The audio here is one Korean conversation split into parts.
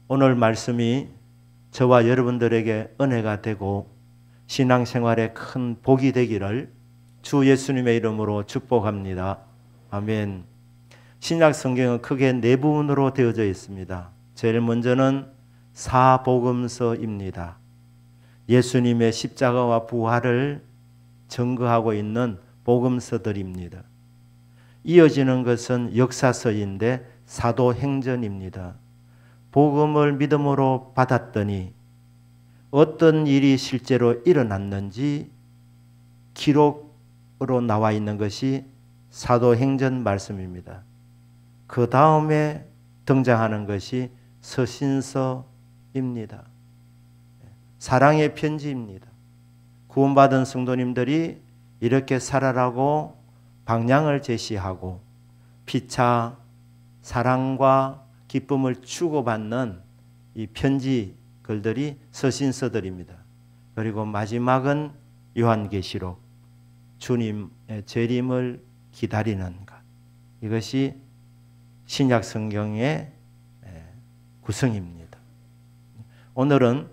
오늘 말씀이 저와 여러분들에게 은혜가 되고 신앙생활에 큰 복이 되기를 주 예수님의 이름으로 축복합니다. 아멘. 신약 성경은 크게 네 부분으로 되어져 있습니다. 제일 먼저는 사복음서입니다. 예수님의 십자가와 부활을 증거하고 있는 복음서들입니다. 이어지는 것은 역사서인데 사도행전입니다. 복음을 믿음으로 받았더니 어떤 일이 실제로 일어났는지 기록으로 나와 있는 것이 사도행전 말씀입니다. 그 다음에 등장하는 것이 서신서입니다. 사랑의 편지입니다. 구원받은 성도님들이 이렇게 살아라고 방향을 제시하고 피차 사랑과 기쁨을 주고받는 이 편지 글들이 서신서들입니다. 그리고 마지막은 요한계시록, 주님의 재림을 기다리는 것. 이것이 신약 성경의 구성입니다. 오늘은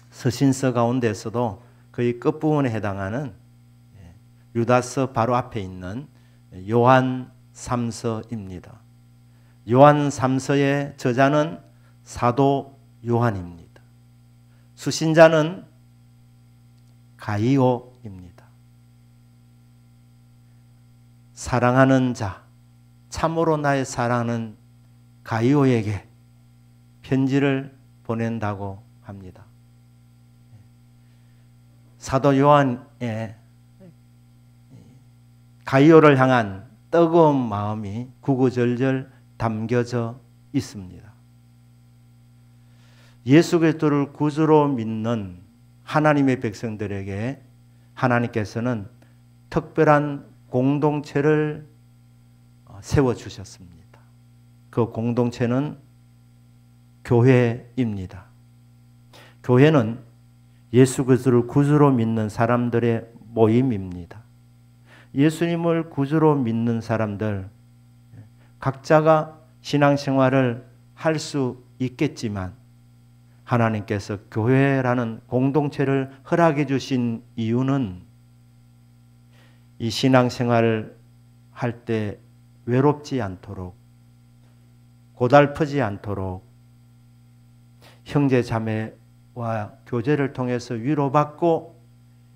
서신서 가운데서도 거의 끝부분에 해당하는 유다서 바로 앞에 있는 요한 3서입니다. 요한 3서의 저자는 사도 요한입니다. 수신자는 가이오입니다. 사랑하는 자, 참으로 나의 사랑하는 가이오에게 편지를 보낸다고 합니다. 사도 요한의 가이오를 향한 뜨거운 마음이 구구절절 담겨져 있습니다. 예수 그리스도를 구주로 믿는 하나님의 백성들에게 하나님께서는 특별한 공동체를 세워주셨습니다. 그 공동체는 교회입니다. 교회는 예수 그리스도를 구주로 믿는 사람들의 모임입니다. 예수님을 구주로 믿는 사람들 각자가 신앙생활을 할 수 있겠지만 하나님께서 교회라는 공동체를 허락해 주신 이유는 이 신앙생활을 할 때 외롭지 않도록 고달프지 않도록 형제 자매와 교제를 통해서 위로받고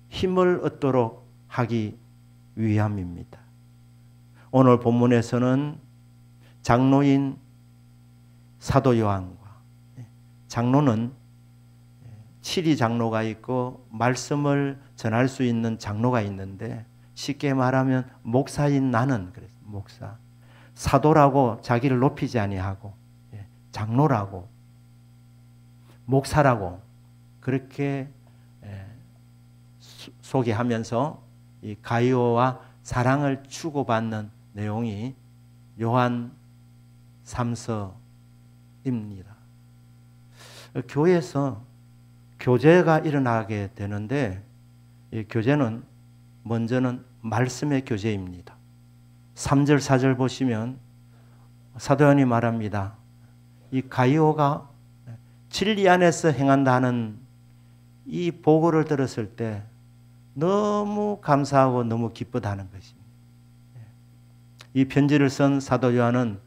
힘을 얻도록 하기 위함입니다. 오늘 본문에서는 장로인 사도 요한과 장로는 치리 장로가 있고 말씀을 전할 수 있는 장로가 있는데 쉽게 말하면 목사인 나는 그래서 목사 사도라고 자기를 높이지 아니하고 장로라고 목사라고 그렇게 소개하면서 이 가이오와 사랑을 주고받는 내용이 요한 3서입니다. 교회에서 교제가 일어나게 되는데 이 교제는 먼저는 말씀의 교제입니다. 3절 4절 보시면 사도 요한이 말합니다. 이 가이오가 진리 안에서 행한다는 이 보고를 들었을 때 너무 감사하고 너무 기쁘다는 것입니다. 이 편지를 쓴 사도 요한은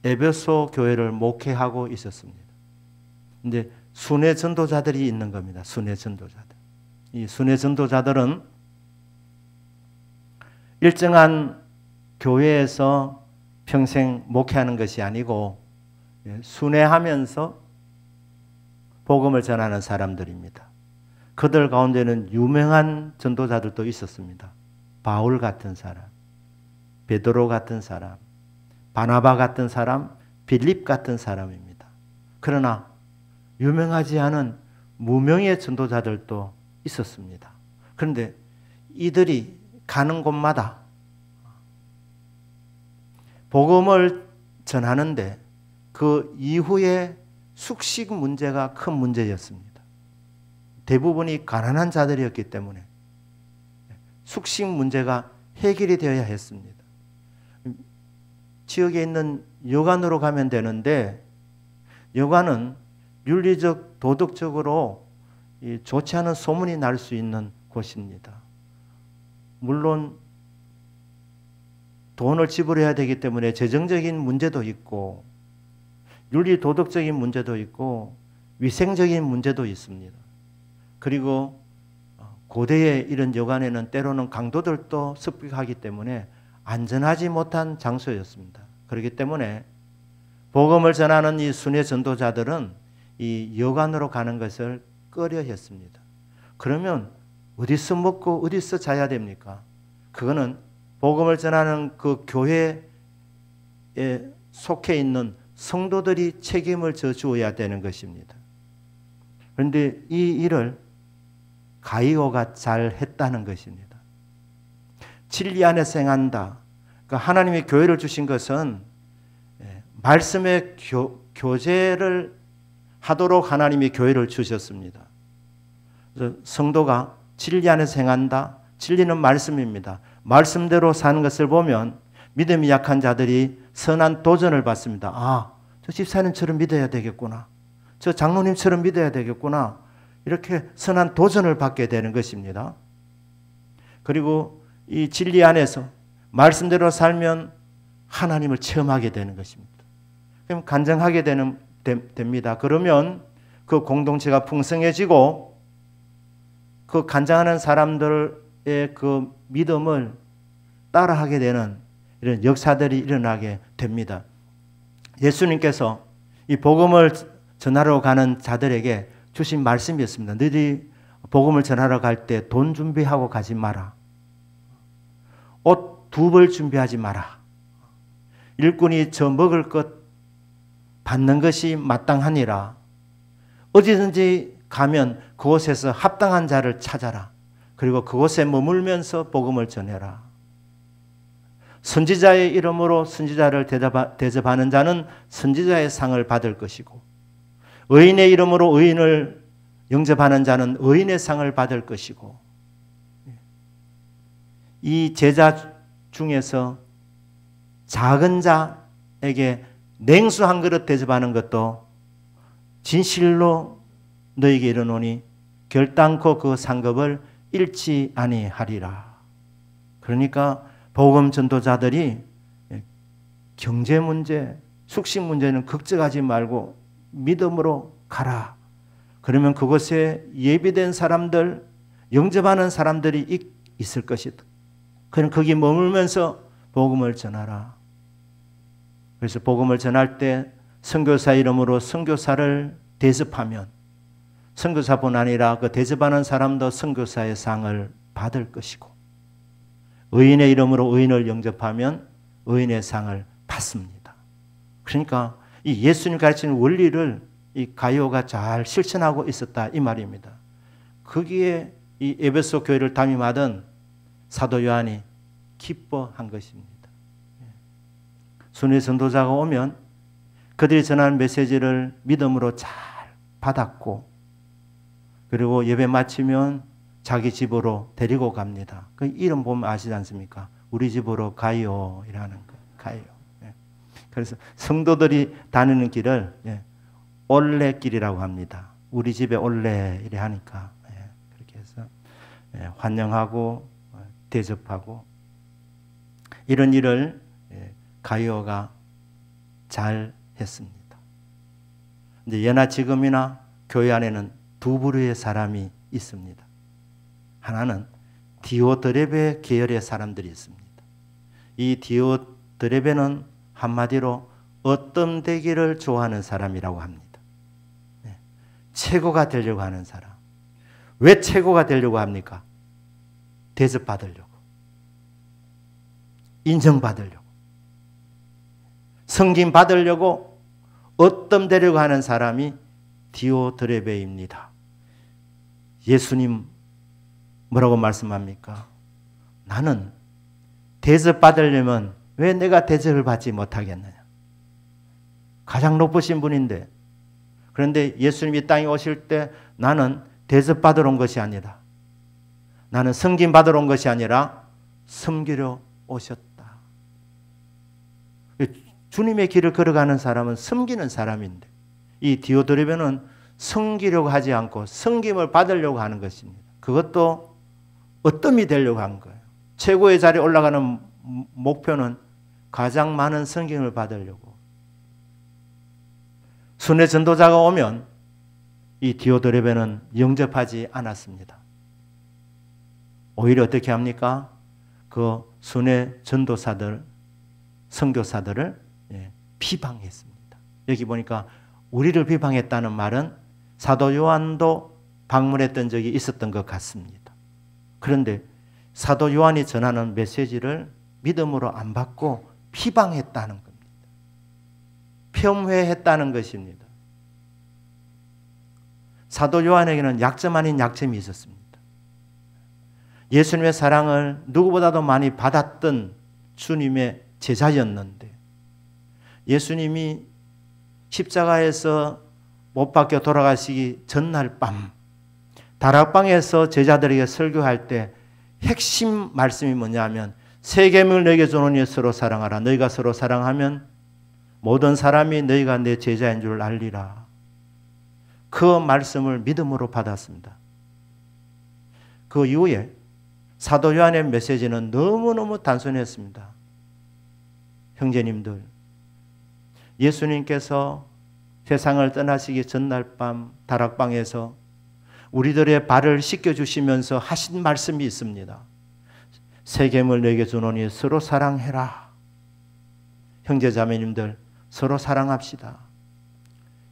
에베소 교회를 목회하고 있었습니다. 근데 순회 전도자들이 있는 겁니다. 순회 전도자들. 이 순회 전도자들은 일정한 교회에서 평생 목회하는 것이 아니고 순회하면서 복음을 전하는 사람들입니다. 그들 가운데는 유명한 전도자들도 있었습니다. 바울 같은 사람, 베드로 같은 사람, 바나바 같은 사람, 빌립 같은 사람입니다. 그러나 유명하지 않은 무명의 전도자들도 있었습니다. 그런데 이들이 가는 곳마다 복음을 전하는데 그 이후에 숙식 문제가 큰 문제였습니다. 대부분이 가난한 자들이었기 때문에 숙식 문제가 해결이 되어야 했습니다. 지역에 있는 여관으로 가면 되는데 여관은 윤리적, 도덕적으로 좋지 않은 소문이 날 수 있는 곳입니다. 물론 돈을 지불해야 되기 때문에 재정적인 문제도 있고 윤리 도덕적인 문제도 있고 위생적인 문제도 있습니다. 그리고 고대의 이런 여관에는 때로는 강도들도 습격하기 때문에 안전하지 못한 장소였습니다. 그렇기 때문에 복음을 전하는 이 순회 전도자들은 이 여관으로 가는 것을 꺼려했습니다. 그러면 어디서 먹고 어디서 자야 됩니까? 그거는 복음을 전하는 그 교회에 속해 있는 성도들이 책임을 져주어야 되는 것입니다. 그런데 이 일을 가이오가 잘 했다는 것입니다. 진리 안에서 행한다. 그러니까 하나님이 교회를 주신 것은 말씀의 교제를 하도록 하나님이 교회를 주셨습니다. 그래서 성도가 진리 안에서 행한다. 진리는 말씀입니다. 말씀대로 사는 것을 보면 믿음이 약한 자들이 선한 도전을 받습니다. 아, 저 집사님처럼 믿어야 되겠구나. 저 장로님처럼 믿어야 되겠구나. 이렇게 선한 도전을 받게 되는 것입니다. 그리고 이 진리 안에서 말씀대로 살면 하나님을 체험하게 되는 것입니다. 그럼 간증하게 됩니다. 그러면 그 공동체가 풍성해지고 그 간증하는 사람들의 그 믿음을 따라하게 되는 이런 역사들이 일어나게 됩니다. 예수님께서 이 복음을 전하러 가는 자들에게 주신 말씀이었습니다. 너희들이 복음을 전하러 갈 때 돈 준비하고 가지 마라. 옷 2벌 준비하지 마라. 일꾼이 저 먹을 것 받는 것이 마땅하니라. 어디든지 가면 그곳에서 합당한 자를 찾아라. 그리고 그곳에 머물면서 복음을 전해라. 선지자의 이름으로 선지자를 대접하는 자는 선지자의 상을 받을 것이고 의인의 이름으로 의인을 영접하는 자는 의인의 상을 받을 것이고 이 제자 중에서 작은 자에게 냉수 한 그릇 대접하는 것도 진실로 너에게 이르노니 결단코 그 상급을 잃지 아니하리라. 그러니까 복음 전도자들이 경제 문제, 숙식 문제는 걱정하지 말고 믿음으로 가라. 그러면 그곳에 예비된 사람들, 영접하는 사람들이 있을 것이다. 그럼 거기 머물면서 복음을 전하라. 그래서 복음을 전할 때 선교사 이름으로 선교사를 대접하면 선교사뿐 아니라 그 대접하는 사람도 선교사의 상을 받을 것이고 의인의 이름으로 의인을 영접하면 의인의 상을 받습니다. 그러니까 이 예수님 가르치는 원리를 이 가이오가 잘 실천하고 있었다 이 말입니다. 거기에 이 에베소 교회를 담임하던 사도 요한이 기뻐한 것입니다. 순회 전도자가 오면 그들이 전하는 메시지를 믿음으로 잘 받았고 그리고 예배 마치면 자기 집으로 데리고 갑니다. 그 이름 보면 아시지 않습니까? 우리 집으로 가요 이라는 거. 가요. 그래서 성도들이 다니는 길을 올레길이라고 합니다. 우리 집에 올레 이래 하니까 그렇게 해서 환영하고 대접하고 이런 일을 가이오가 잘 했습니다. 이제 예나 지금이나 교회 안에는 두 부류의 사람이 있습니다. 하나는 디오드레베 계열의 사람들이 있습니다. 이 디오드레베는 한마디로 어떤 되기를 좋아하는 사람이라고 합니다. 최고가 되려고 하는 사람. 왜 최고가 되려고 합니까? 대접받으려고. 인정받으려고. 성김 받으려고 어떤 되려고 하는 사람이 디오드레베입니다. 예수님 뭐라고 말씀합니까? 나는 대접받으려면 왜 내가 대접을 받지 못하겠느냐? 가장 높으신 분인데 그런데 예수님이 땅에 오실 때 나는 대접받으러 온 것이 아니라 나는 섬김 받으러 온 것이 아니라 섬기러 오셨다. 주님의 길을 걸어가는 사람은 섬기는 사람인데 이 디오드레베는 섬기려고 하지 않고 섬김을 받으려고 하는 것입니다. 그것도 어뜸이 되려고 한 거예요. 최고의 자리에 올라가는 목표는 가장 많은 섬김을 받으려고. 순회 전도자가 오면 이 디오드레베는 영접하지 않았습니다. 오히려 어떻게 합니까? 그 순회 전도사들, 선교사들을 비방했습니다. 여기 보니까 우리를 비방했다는 말은 사도 요한도 방문했던 적이 있었던 것 같습니다. 그런데 사도 요한이 전하는 메시지를 믿음으로 안 받고 비방했다는 겁니다. 폄훼했다는 것입니다. 사도 요한에게는 약점 아닌 약점이 있었습니다. 예수님의 사랑을 누구보다도 많이 받았던 주님의 제자였는데 예수님이 십자가에서 못 박혀 돌아가시기 전날 밤 다락방에서 제자들에게 설교할 때 핵심 말씀이 뭐냐면 세 계명을 너희에게 주노니 서로 사랑하라. 너희가 서로 사랑하면 모든 사람이 너희가 내 제자인 줄 알리라. 그 말씀을 믿음으로 받았습니다. 그 이후에 사도 요한의 메시지는 너무너무 단순했습니다. 형제님들, 예수님께서 세상을 떠나시기 전날 밤 다락방에서 우리들의 발을 씻겨주시면서 하신 말씀이 있습니다. 세 계명을 너희에게 주노니 서로 사랑해라. 형제자매님들, 서로 사랑합시다.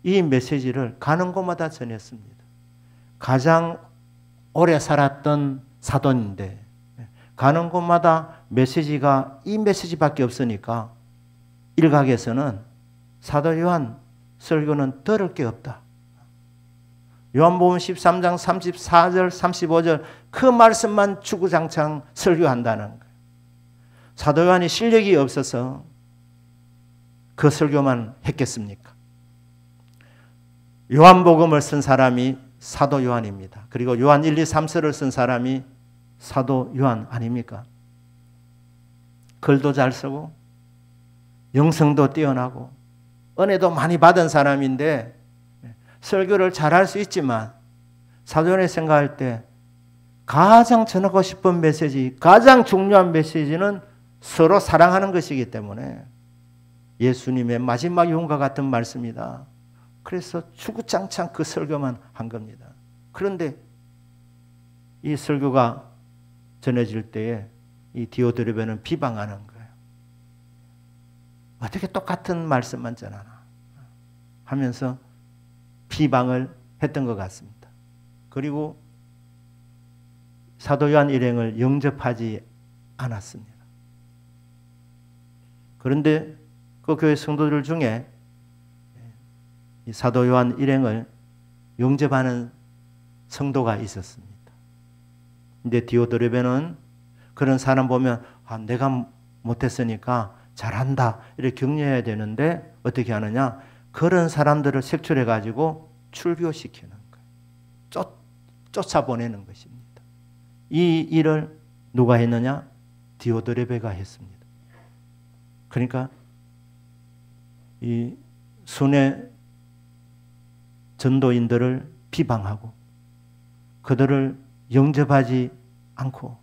이 메시지를 가는 곳마다 전했습니다. 가장 오래 살았던 사도인데 가는 곳마다 메시지가 이 메시지밖에 없으니까 일각에서는 사도 요한 설교는 들을 게 없다. 요한복음 13장 34절 35절 그 말씀만 주구장창 설교한다는 거예요. 사도 요한이 실력이 없어서 그 설교만 했겠습니까? 요한복음을 쓴 사람이 사도 요한입니다. 그리고 요한 1, 2, 3서를 쓴 사람이 사도 요한 아닙니까? 글도 잘 쓰고 영성도 뛰어나고 은혜도 많이 받은 사람인데 설교를 잘할 수 있지만 사도 요한이 생각할 때 가장 전하고 싶은 메시지, 가장 중요한 메시지는 서로 사랑하는 것이기 때문에 예수님의 마지막 유언과 같은 말씀이다. 그래서 주구장창 그 설교만 한 겁니다. 그런데 이 설교가 전해질 때에 이 디오드레베는 비방하는 거예요. 어떻게 똑같은 말씀만 전하나 하면서 비방을 했던 것 같습니다. 그리고 사도 요한 일행을 영접하지 않았습니다. 그런데 그 교회 성도들 중에 사도 요한 일행을 영접하는 성도가 있었습니다. 근데 디오드레베는 그런 사람 보면 내가 못했으니까 잘한다 이렇게 격려해야 되는데 어떻게 하느냐? 그런 사람들을 색출해 가지고 출교시키는 거예요. 쫓아보내는 것입니다. 이 일을 누가 했느냐? 디오드레베가 했습니다. 그러니까 이 순회 전도인들을 비방하고 그들을 영접하지 않고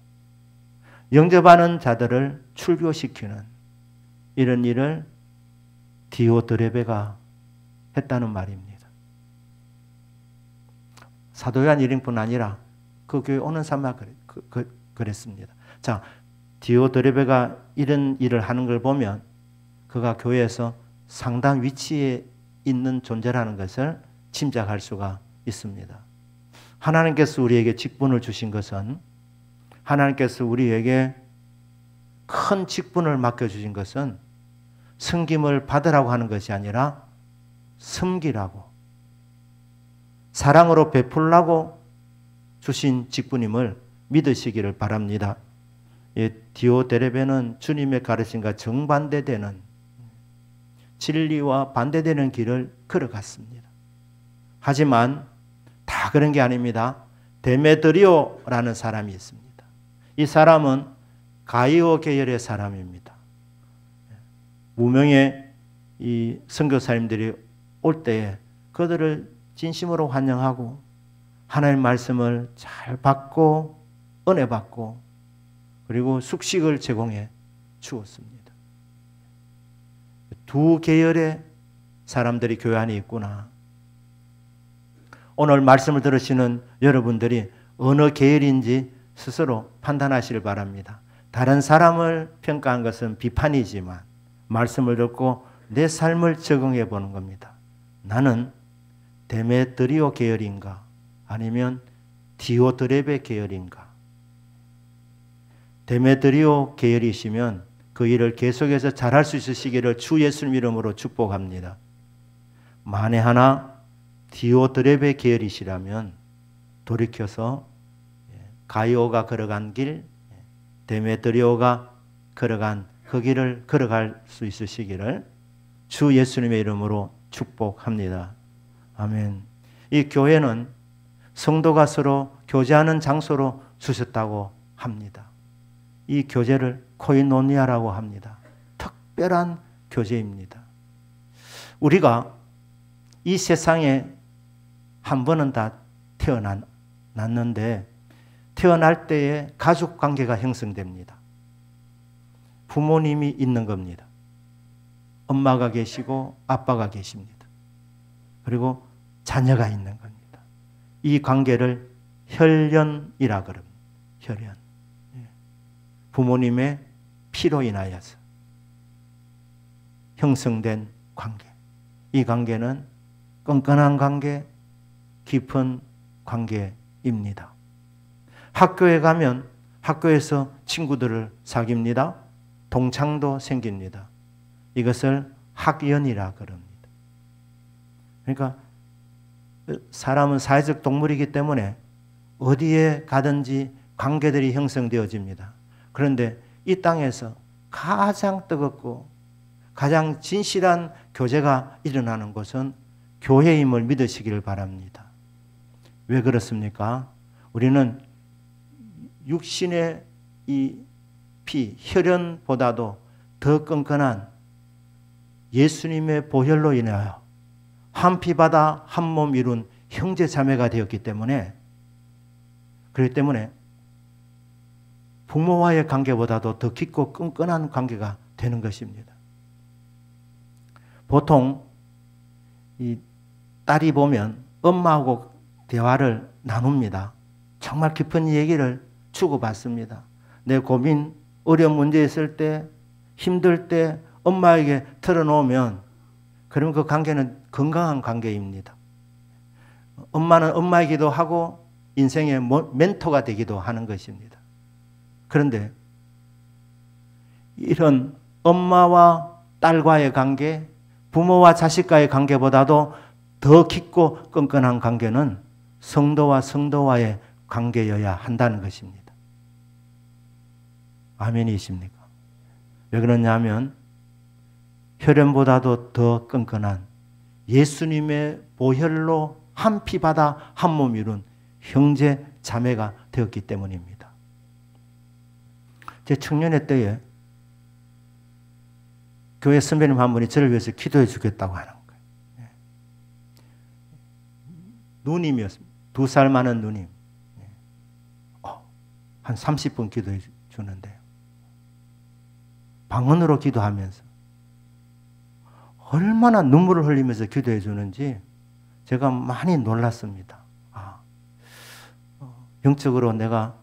영접하는 자들을 출교시키는 이런 일을 디오드레베가 했다는 말입니다. 사도 요한 일행뿐 아니라 그 교회 오는 사람이 그랬습니다. 자, 디오드레베가 이런 일을 하는 걸 보면 그가 교회에서 상당 위치에 있는 존재라는 것을 짐작할 수가 있습니다. 하나님께서 우리에게 직분을 주신 것은 하나님께서 우리에게 큰 직분을 맡겨주신 것은 섬김을 받으라고 하는 것이 아니라 섬기라고 사랑으로 베풀라고 주신 직분임을 믿으시기를 바랍니다. 디오드레베는 주님의 가르침과 정반대되는 진리와 반대되는 길을 걸어갔습니다. 하지만 다 그런 게 아닙니다. 데메드리오라는 사람이 있습니다. 이 사람은 가이오 계열의 사람입니다. 무명의 이 선교사님들이 올 때에 그들을 진심으로 환영하고 하나님의 말씀을 잘 받고 은혜 받고 그리고 숙식을 제공해 주었습니다. 두 계열의 사람들이 교회 안에 있구나. 오늘 말씀을 들으시는 여러분들이 어느 계열인지 스스로 판단하시길 바랍니다. 다른 사람을 평가한 것은 비판이지만 말씀을 듣고 내 삶을 적응해 보는 겁니다. 나는 데메드리오 계열인가 아니면 디오드레베 계열인가? 데메드리오 계열이시면 그 일을 계속해서 잘할 수 있으시기를 주 예수님 이름으로 축복합니다. 만에 하나 디오드레베 계열이시라면 돌이켜서 가이오가 걸어간 길, 데메드리오가 걸어간 그 길을 걸어갈 수 있으시기를 주 예수님의 이름으로 축복합니다. 아멘. 이 교회는 성도가 서로 교제하는 장소로 주셨다고 합니다. 이 교제를 코이노니아라고 합니다. 특별한 교제입니다. 우리가 이 세상에 한 번은 다 태어났는데 태어날 때에 가족 관계가 형성됩니다. 부모님이 있는 겁니다. 엄마가 계시고 아빠가 계십니다. 그리고 자녀가 있는 겁니다. 이 관계를 혈연이라 그럽니다. 혈연. 부모님의 피로 인하여서 형성된 관계. 이 관계는 끈끈한 관계, 깊은 관계입니다. 학교에 가면 학교에서 친구들을 사귀입니다. 동창도 생깁니다. 이것을 학연이라 그럽니다. 그러니까 사람은 사회적 동물이기 때문에 어디에 가든지 관계들이 형성되어집니다. 그런데 이 땅에서 가장 뜨겁고 가장 진실한 교제가 일어나는 곳은 교회임을 믿으시기를 바랍니다. 왜 그렇습니까? 우리는 육신의 이 피, 혈연보다도 더 끈끈한 예수님의 보혈로 인하여 한 피바다 한 몸 이룬 형제 자매가 되었기 때문에 그렇기 때문에 부모와의 관계보다도 더 깊고 끈끈한 관계가 되는 것입니다. 보통 이 딸이 보면 엄마하고 대화를 나눕니다. 정말 깊은 얘기를 주고받습니다. 내 고민, 어려운 문제 있을 때, 힘들 때 엄마에게 털어놓으면 그러면 그 관계는 건강한 관계입니다. 엄마는 엄마이기도 하고 인생의 멘토가 되기도 하는 것입니다. 그런데 이런 엄마와 딸과의 관계, 부모와 자식과의 관계보다도 더 깊고 끈끈한 관계는 성도와 성도와의 관계여야 한다는 것입니다. 아멘이십니까? 왜 그러냐면 혈연보다도 더 끈끈한 예수님의 보혈로 한 피바다 한 몸 이룬 형제 자매가 되었기 때문입니다. 제 청년회 때에 교회 선배님 한 분이 저를 위해서 기도해 주겠다고 하는 거예요. 누님이었습니다. 2살 많은 누님. 한 30분 기도해 주는데요. 방언으로 기도하면서 얼마나 눈물을 흘리면서 기도해 주는지 제가 많이 놀랐습니다. 영적으로 내가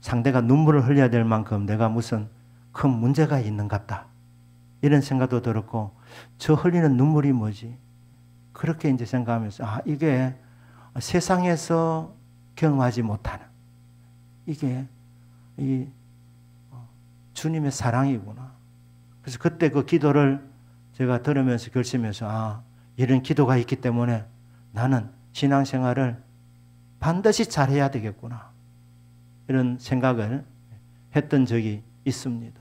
상대가 눈물을 흘려야 될 만큼 내가 무슨 큰 문제가 있는 것 같다. 이런 생각도 들었고 저 흘리는 눈물이 뭐지? 그렇게 이제 생각하면서 이게 세상에서 경험하지 못하는 이게 이 주님의 사랑이구나. 그래서 그때 그 기도를 제가 들으면서 결심해서 이런 기도가 있기 때문에 나는 신앙생활을 반드시 잘해야 되겠구나. 이런 생각을 했던 적이 있습니다.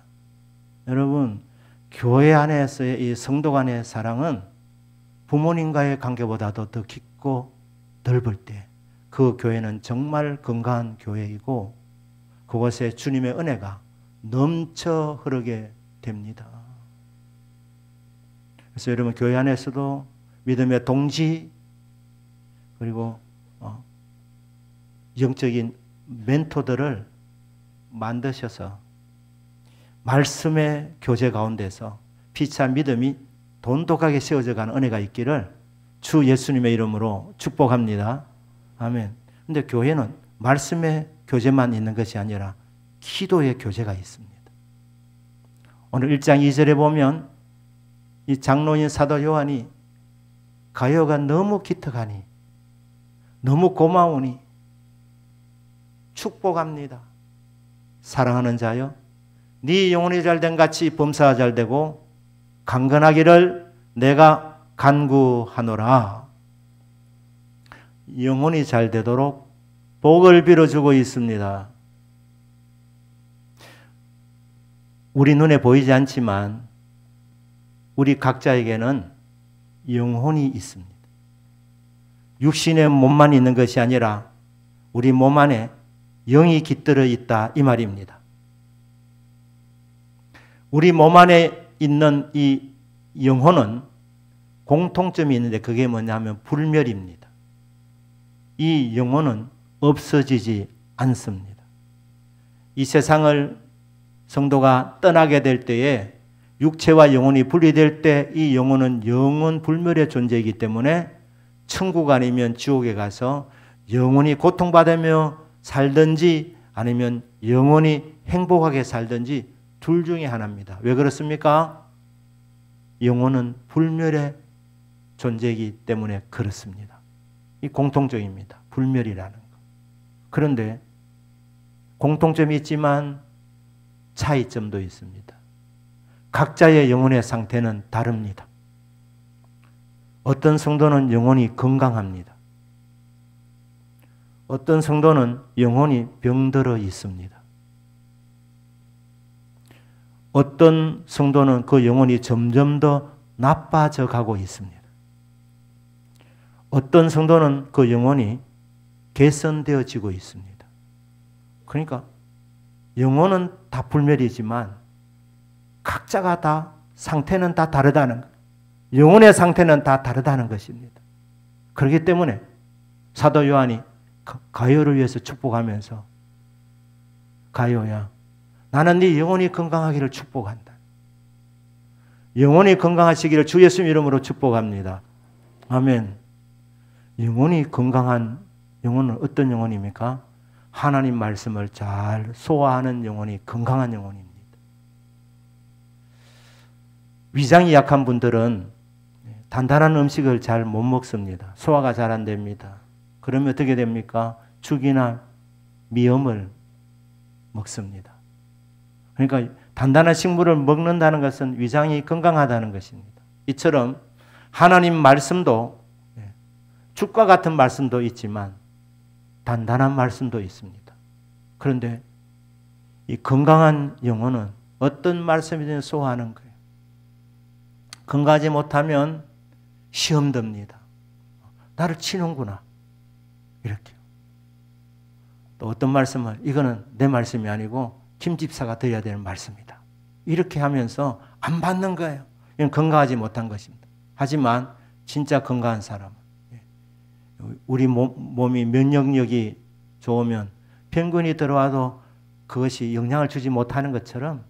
여러분, 교회 안에서의 이 성도 간의 사랑은 부모님과의 관계보다도 더 깊고 넓을 때 그 교회는 정말 건강한 교회이고 그곳에 주님의 은혜가 넘쳐 흐르게 됩니다. 그래서 여러분 교회 안에서도 믿음의 동지, 그리고 영적인 멘토들을 만드셔서 말씀의 교제 가운데서 피차 믿음이 돈독하게 세워져가는 은혜가 있기를 주 예수님의 이름으로 축복합니다. 아멘. 근데 교회는 말씀의 교제만 있는 것이 아니라 기도의 교제가 있습니다. 오늘 1장 2절에 보면 이 장로인 사도 요한이 가요가 너무 기특하니 너무 고마우니 축복합니다. 사랑하는 자여, 네 영혼이 잘된 같이 범사가 잘되고 강건하기를 내가 간구하노라. 영혼이 잘되도록 복을 빌어주고 있습니다. 우리 눈에 보이지 않지만 우리 각자에게는 영혼이 있습니다. 육신의 몸만 있는 것이 아니라 우리 몸 안에 영이 깃들어 있다 이 말입니다. 우리 몸 안에 있는 이 영혼은 공통점이 있는데 그게 뭐냐면 불멸입니다. 이 영혼은 없어지지 않습니다. 이 세상을 성도가 떠나게 될 때에 육체와 영혼이 분리될 때 이 영혼은 영원 불멸의 존재이기 때문에 천국 아니면 지옥에 가서 영원히 고통받으며 살든지 아니면 영원히 행복하게 살든지 둘 중에 하나입니다. 왜 그렇습니까? 영혼은 불멸의 존재이기 때문에 그렇습니다. 이 공통점입니다. 불멸이라는 것. 그런데 공통점이 있지만 차이점도 있습니다. 각자의 영혼의 상태는 다릅니다. 어떤 성도는 영혼이 건강합니다. 어떤 성도는 영혼이 병들어 있습니다. 어떤 성도는 그 영혼이 점점 더 나빠져 가고 있습니다. 어떤 성도는 그 영혼이 개선되어지고 있습니다. 그러니까 영혼은 다 불멸이지만 각자가 다 상태는 다 다르다는 것. 영혼의 상태는 다 다르다는 것입니다. 그렇기 때문에 사도 요한이 가요를 위해서 축복하면서 가요야, 나는 네 영혼이 건강하기를 축복한다. 영혼이 건강하시기를 주 예수님 이름으로 축복합니다. 아멘. 영혼이 건강한 영혼은 어떤 영혼입니까? 하나님 말씀을 잘 소화하는 영혼이 건강한 영혼입니다. 위장이 약한 분들은 단단한 음식을 잘 못 먹습니다. 소화가 잘 안 됩니다. 그러면 어떻게 됩니까? 죽이나 미음을 먹습니다. 그러니까 단단한 식물을 먹는다는 것은 위장이 건강하다는 것입니다. 이처럼 하나님 말씀도 죽과 같은 말씀도 있지만 단단한 말씀도 있습니다. 그런데 이 건강한 영혼은 어떤 말씀이든 소화하는 거예요. 건강하지 못하면 시험 듭니다. 나를 치는구나. 이렇게. 또 어떤 말씀을 이거는 내 말씀이 아니고 김 집사가 드려야 되는 말씀이다. 이렇게 하면서 안 받는 거예요. 이건 건강하지 못한 것입니다. 하지만 진짜 건강한 사람은 우리 몸이 면역력이 좋으면 병균이 들어와도 그것이 영향을 주지 못하는 것처럼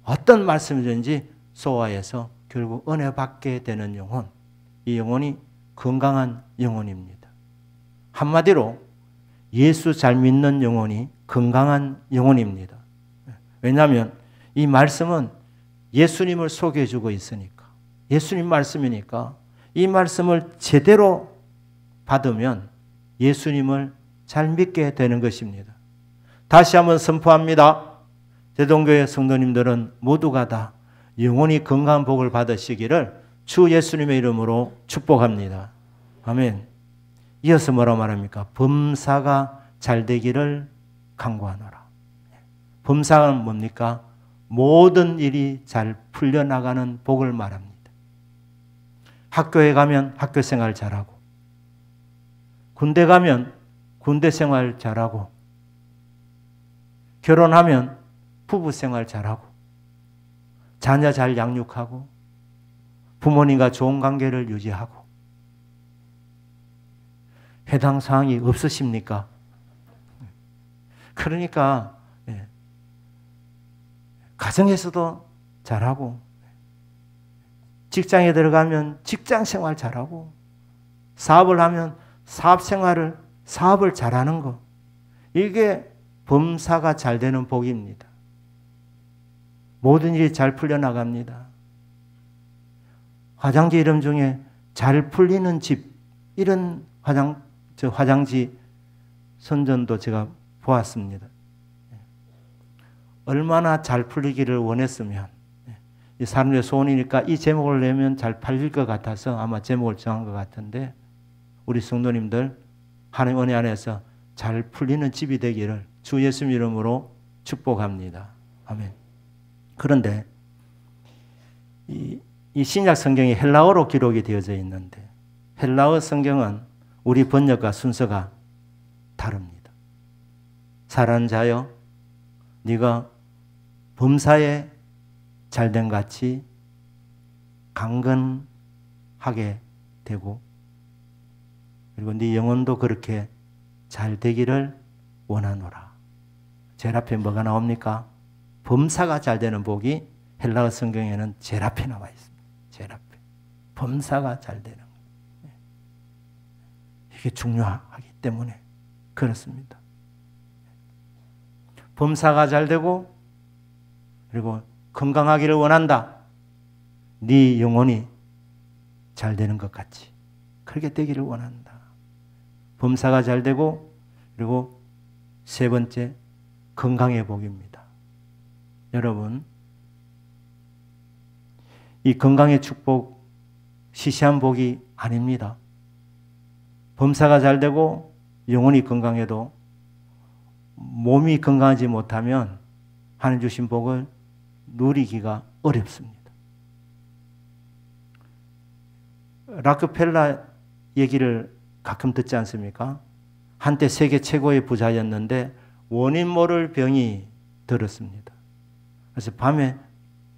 어떤 말씀이든지 소화해서 결국 은혜 받게 되는 영혼, 이 영혼이 건강한 영혼입니다. 한마디로 예수 잘 믿는 영혼이 건강한 영혼입니다. 왜냐하면 이 말씀은 예수님을 소개해주고 있으니까, 예수님 말씀이니까 이 말씀을 제대로 받으면 예수님을 잘 믿게 되는 것입니다. 다시 한번 선포합니다. 대동교회 성도님들은 모두가 다 영혼이 건강한 복을 받으시기를 주 예수님의 이름으로 축복합니다. 아멘. 이어서 뭐라고 말합니까? 범사가 잘 되기를 간구하노라. 범사는 뭡니까? 모든 일이 잘 풀려나가는 복을 말합니다. 학교에 가면 학교 생활 잘하고, 군대 가면 군대 생활 잘하고, 결혼하면 부부 생활 잘하고, 자녀 잘 양육하고, 부모님과 좋은 관계를 유지하고, 해당 사항이 없으십니까? 그러니까 가정에서도 잘하고, 직장에 들어가면 직장 생활 잘하고, 사업을 하면 사업을 잘하는 거, 이게 범사가 잘 되는 복입니다. 모든 일이 잘 풀려나갑니다. 화장지 이름 중에 잘 풀리는 집, 이런 화장지 선전도 제가 보았습니다. 얼마나 잘 풀리기를 원했으면, 이 사람들의 소원이니까 이 제목을 내면 잘 팔릴 것 같아서 아마 제목을 정한 것 같은데, 우리 성도님들 하나님 은혜 안에서 잘 풀리는 집이 되기를 주 예수 이름으로 축복합니다. 아멘. 그런데 이 신약 성경이 헬라어로 기록이 되어져 있는데, 헬라어 성경은 우리 번역과 순서가 다릅니다. 사랑하는 자여, 네가 범사에 잘된 같이 강건하게 되고, 그리고 네 영혼도 그렇게 잘 되기를 원하노라. 제일 앞에 뭐가 나옵니까? 범사가 잘 되는 복이 헬라어 성경에는 제일 앞에 나와 있습니다. 제일 앞에. 범사가 잘 되는 거. 이게 중요하기 때문에 그렇습니다. 범사가 잘 되고, 그리고 건강하기를 원한다. 네 영혼이 잘 되는 것 같이 그렇게 되기를 원한다. 범사가 잘 되고, 그리고 세 번째, 건강의 복입니다. 여러분, 이 건강의 축복 시시한 복이 아닙니다. 범사가 잘 되고 영혼이 건강해도 몸이 건강하지 못하면 하나님 주신 복을 누리기가 어렵습니다. 락크펠러 얘기를 가끔 듣지 않습니까? 한때 세계 최고의 부자였는데 원인 모를 병이 들었습니다. 그래서 밤에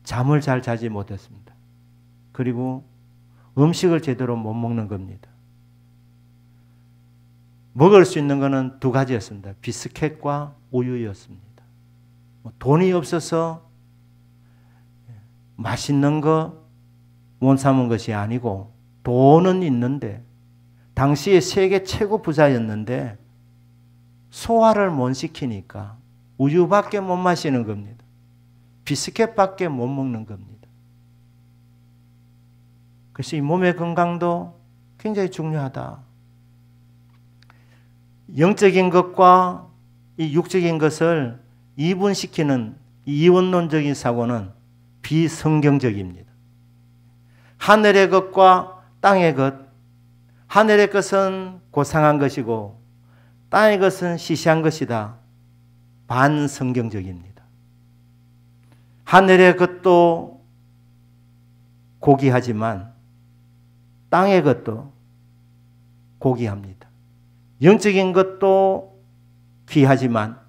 잠을 잘 자지 못했습니다. 그리고 음식을 제대로 못 먹는 겁니다. 먹을 수 있는 것은 두 가지였습니다. 비스켓과 우유였습니다. 돈이 없어서 맛있는 거 못 사먹은 것이 아니고, 돈은 있는데 당시에 세계 최고 부자였는데 소화를 못 시키니까 우유밖에 못 마시는 겁니다. 비스켓밖에 못 먹는 겁니다. 그래서 이 몸의 건강도 굉장히 중요하다. 영적인 것과 이 육적인 것을 이분시키는 이원론적인 사고는 비성경적입니다. 하늘의 것과 땅의 것, 하늘의 것은 고상한 것이고 땅의 것은 시시한 것이다. 반성경적입니다. 하늘의 것도 고귀하지만 땅의 것도 고귀합니다. 영적인 것도 귀하지만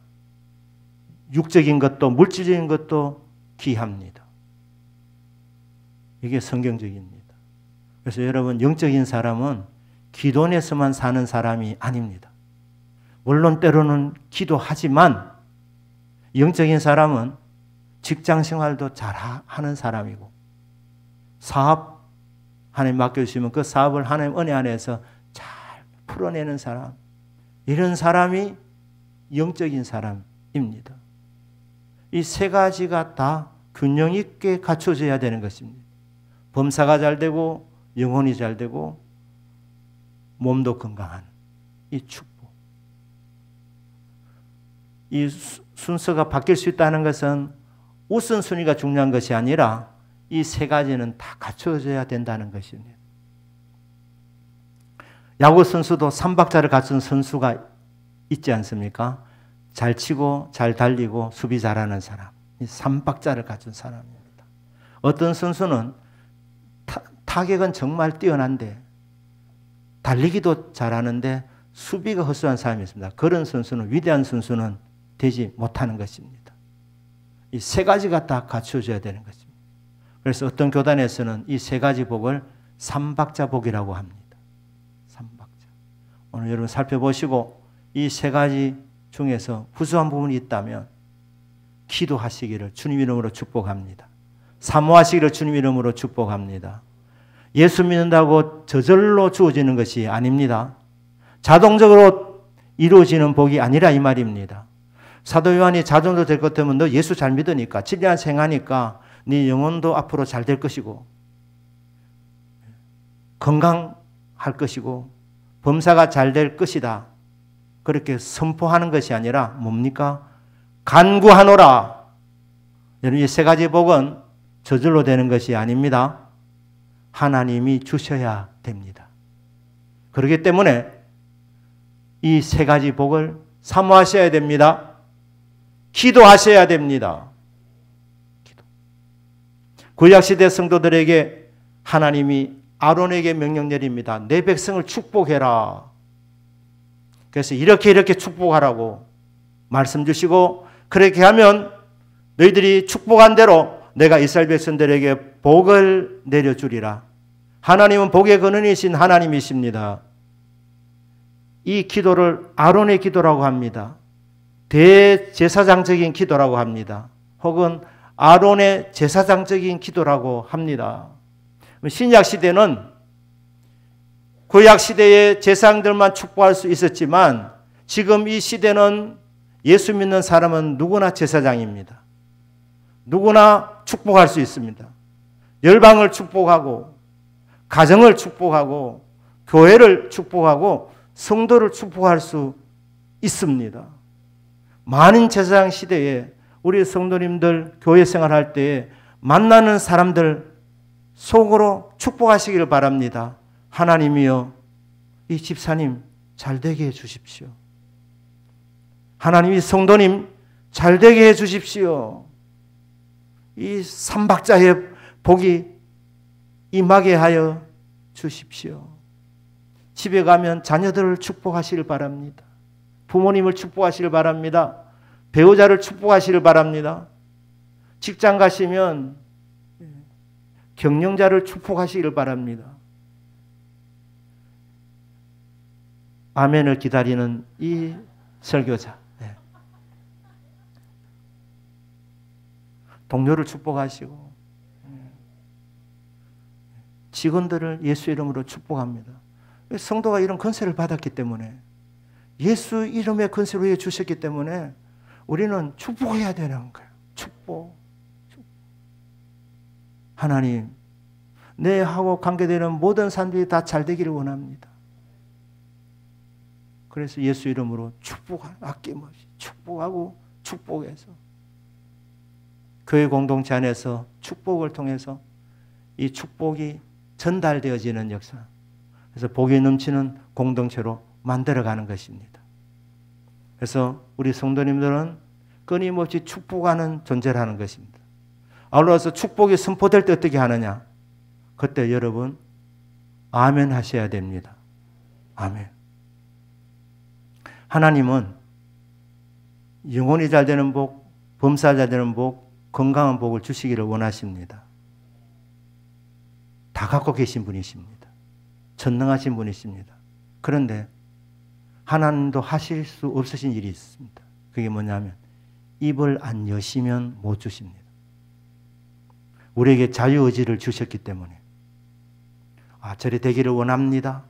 육적인 것도 물질적인 것도 귀합니다. 이게 성경적입니다. 그래서 여러분, 영적인 사람은 기도원에서만 사는 사람이 아닙니다. 물론 때로는 기도하지만 영적인 사람은 직장 생활도 잘하는 사람이고, 사업 하나님 맡겨주시면 그 사업을 하나님 은혜 안에서 잘 풀어내는 사람, 이런 사람이 영적인 사람입니다. 이 세 가지가 다 균형 있게 갖춰져야 되는 것입니다. 범사가 잘 되고 영혼이 잘 되고 몸도 건강한 이 축복. 이 순서가 바뀔 수 있다는 것은 우선순위가 중요한 것이 아니라 이 세 가지는 다 갖춰져야 된다는 것입니다. 야구 선수도 3박자를 갖춘 선수가 있지 않습니까? 잘 치고 잘 달리고 수비 잘하는 사람, 이 3박자를 갖춘 사람입니다. 어떤 선수는 타격은 정말 뛰어난데 달리기도 잘하는데 수비가 허술한 사람이 있습니다. 그런 선수는, 위대한 선수는 되지 못하는 것입니다. 이 세 가지가 다 갖춰져야 되는 것입니다. 그래서 어떤 교단에서는 이 세 가지 복을 3박자 복이라고 합니다. 3박자. 오늘 여러분 살펴보시고 이 세 가지 중에서 부수한 부분이 있다면 기도하시기를 주님 이름으로 축복합니다. 사모하시기를 주님 이름으로 축복합니다. 예수 믿는다고 저절로 주어지는 것이 아닙니다. 자동적으로 이루어지는 복이 아니라 이 말입니다. 사도 요한이 자동적으로 될 것 같으면 너 예수 잘 믿으니까 7년 생하니까 네 영혼도 앞으로 잘 될 것이고 건강할 것이고 범사가 잘 될 것이다. 그렇게 선포하는 것이 아니라 뭡니까? 간구하노라. 여러분 이 세 가지 복은 저절로 되는 것이 아닙니다. 하나님이 주셔야 됩니다. 그렇기 때문에 이 세 가지 복을 사모하셔야 됩니다. 기도하셔야 됩니다. 구약시대 성도들에게 하나님이 아론에게 명령 내립니다. 내 백성을 축복해라. 그래서 이렇게 축복하라고 말씀 주시고 그렇게 하면 너희들이 축복한 대로 내가 이스라엘 백성들에게 복을 내려주리라. 하나님은 복의 근원이신 하나님이십니다. 이 기도를 아론의 기도라고 합니다. 대제사장적인 기도라고 합니다. 혹은 아론의 제사장적인 기도라고 합니다. 신약 시대는 구약 시대의 제사장들만 축복할 수 있었지만 지금 이 시대는 예수 믿는 사람은 누구나 제사장입니다. 누구나 축복할 수 있습니다. 열방을 축복하고 가정을 축복하고 교회를 축복하고 성도를 축복할 수 있습니다. 많은 제사장 시대에 우리 성도님들 교회 생활할 때에 만나는 사람들 속으로 축복하시기를 바랍니다. 하나님이여 이 집사님 잘되게 해주십시오. 하나님이 성도님 잘되게 해주십시오. 이 삼박자의 복이 임하게 하여 주십시오. 집에 가면 자녀들을 축복하시길 바랍니다. 부모님을 축복하시길 바랍니다. 배우자를 축복하시길 바랍니다. 직장 가시면 경영자를 축복하시길 바랍니다. 아멘을 기다리는 이 설교자, 동료를 축복하시고 직원들을 예수 이름으로 축복합니다. 성도가 이런 권세를 받았기 때문에 예수 이름의 권세로 해 주셨기 때문에 우리는 축복해야 되는 거예요. 축복. 하나님, 내하고 관계되는 모든 사람들이 다 잘 되기를 원합니다. 그래서 예수 이름으로 아낌없이 축복하고 축복해서 교회 공동체 안에서 축복을 통해서 이 축복이 전달되어지는 역사. 그래서 복이 넘치는 공동체로 만들어가는 것입니다. 그래서 우리 성도님들은 끊임없이 축복하는 존재라는 것입니다. 아울러서 축복이 선포될 때 어떻게 하느냐? 그때 여러분 아멘 하셔야 됩니다. 아멘. 하나님은 영혼이 잘 되는 복, 범사 잘 되는 복, 건강한 복을 주시기를 원하십니다. 다 갖고 계신 분이십니다. 전능하신 분이십니다. 그런데 하나님도 하실 수 없으신 일이 있습니다. 그게 뭐냐면 입을 안 여시면 못 주십니다. 우리에게 자유의지를 주셨기 때문에 저리 되기를 원합니다.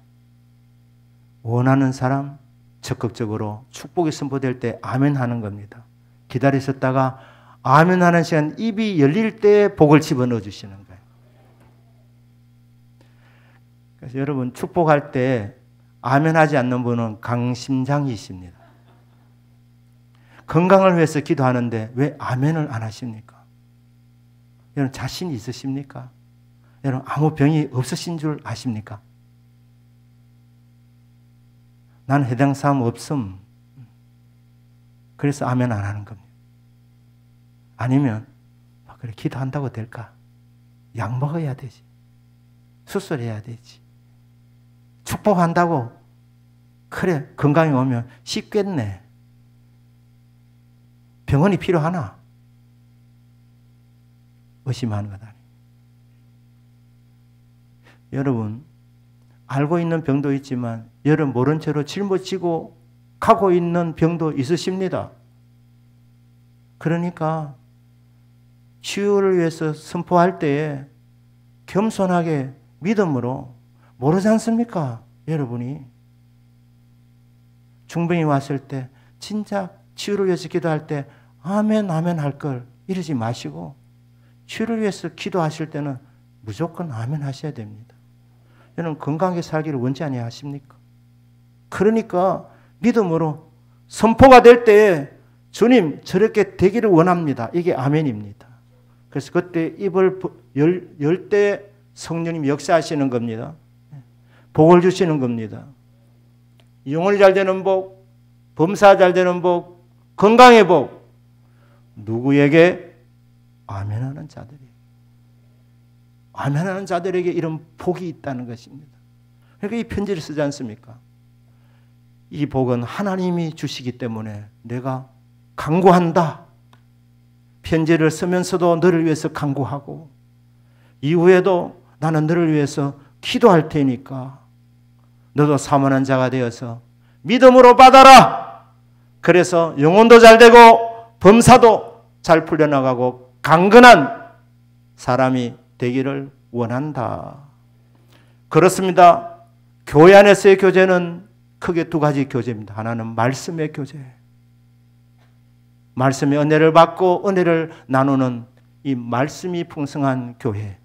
원하는 사람 적극적으로 축복이 선포될 때 아멘 하는 겁니다. 기다리셨다가 아멘 하는 시간 입이 열릴 때 복을 집어넣어 주시는 거예요. 그래서 여러분 축복할 때 아멘 하지 않는 분은 강심장이십니다. 건강을 위해서 기도하는데 왜 아멘을 안 하십니까? 여러분 자신이 있으십니까? 여러분 아무 병이 없으신 줄 아십니까? 나는 해당 사람 없음. 그래서 아멘 안 하는 겁니다. 아니면 그래 기도한다고 될까? 약 먹어야 되지. 수술해야 되지. 축복한다고 그래 건강이 오면 쉽겠네. 병원이 필요하나? 의심하는 것 아니에요. 여러분 알고 있는 병도 있지만 여러분 모른 채로 짊어지고 가고 있는 병도 있으십니다. 그러니까 치유를 위해서 선포할 때에 겸손하게 믿음으로 모르지 않습니까? 여러분이 중병이 왔을 때 진짜 치유를 위해서 기도할 때 아멘 아멘 할 걸 이러지 마시고 치유를 위해서 기도하실 때는 무조건 아멘 하셔야 됩니다. 여러분 건강하게 살기를 원치 아니하십니까? 그러니까 믿음으로 선포가 될 때에 주님 저렇게 되기를 원합니다. 이게 아멘입니다. 그래서 그때 입을 열 때 성령님이 역사하시는 겁니다. 복을 주시는 겁니다. 영혼이 잘 되는 복, 범사 잘 되는 복, 건강의 복. 누구에게? 아멘하는 자들이. 아멘하는 자들에게 이런 복이 있다는 것입니다. 그러니까 이 편지를 쓰지 않습니까? 이 복은 하나님이 주시기 때문에 내가 간구한다. 편지를 쓰면서도 너를 위해서 간구하고 이후에도 나는 너를 위해서 기도할 테니까 너도 사모하는 자가 되어서 믿음으로 받아라. 그래서 영혼도 잘 되고 범사도 잘 풀려나가고 강건한 사람이 되기를 원한다. 그렇습니다. 교회 안에서의 교제는 크게 두 가지 교제입니다. 하나는 말씀의 교제. 말씀의 은혜를 받고 은혜를 나누는 이 말씀이 풍성한 교회.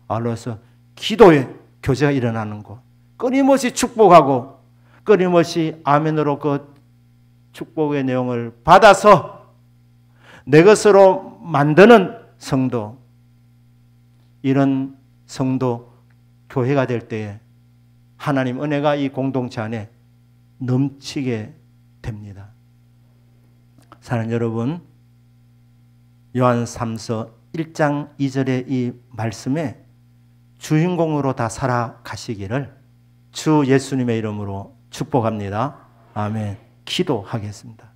아울러서 기도의 교제가 일어나는 곳. 끊임없이 축복하고 끊임없이 아멘으로 그 축복의 내용을 받아서 내 것으로 만드는 성도. 이런 성도 교회가 될 때에 하나님 은혜가 이 공동체 안에 넘치게 됩니다. 사랑하는 여러분, 요한 3서 1장 2절의 이 말씀에 주인공으로 다 살아가시기를 주 예수님의 이름으로 축복합니다. 아멘. 기도하겠습니다.